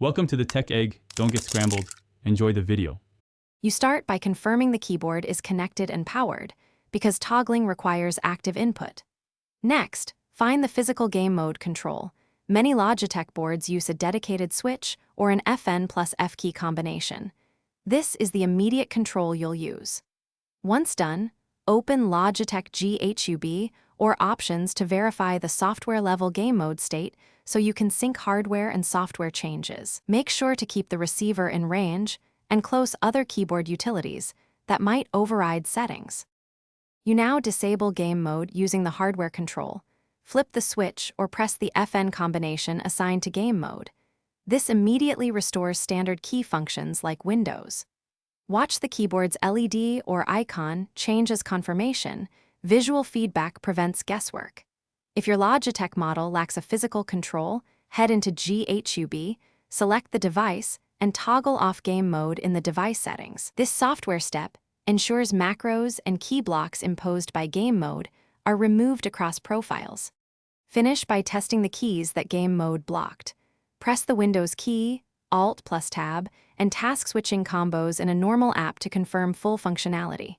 Welcome to the Tech Egg. Don't get scrambled. Enjoy the video. You start by confirming the keyboard is connected and powered, because toggling requires active input. Next, find the physical game mode control. Many Logitech boards use a dedicated switch or an FN plus F key combination. This is the immediate control you'll use. Once done, open Logitech GHUB or Options to verify the software-level game mode state so you can sync hardware and software changes. Make sure to keep the receiver in range and close other keyboard utilities that might override settings. You now disable game mode using the hardware control. Flip the switch or press the FN combination assigned to game mode. This immediately restores standard key functions like Windows. Watch the keyboard's LED or icon change as confirmation. Visual feedback prevents guesswork. If your Logitech model lacks a physical control, head into GHUB, select the device, and toggle off game mode in the device settings. This software step ensures macros and key blocks imposed by game mode are removed across profiles. Finish by testing the keys that game mode blocked. Press the Windows key, Alt plus Tab, and task switching combos in a normal app to confirm full functionality.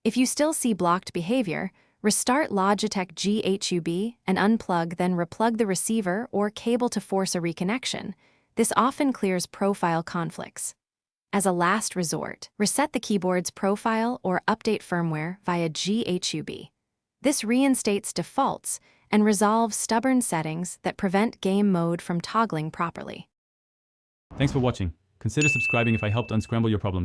If you still see blocked behavior, restart Logitech GHUB and unplug, then replug the receiver or cable to force a reconnection. This often clears profile conflicts. As a last resort, reset the keyboard's profile or update firmware via GHUB. This reinstates defaults and resolves stubborn settings that prevent game mode from toggling properly. Thanks for watching. Consider subscribing if I helped unscramble your problems.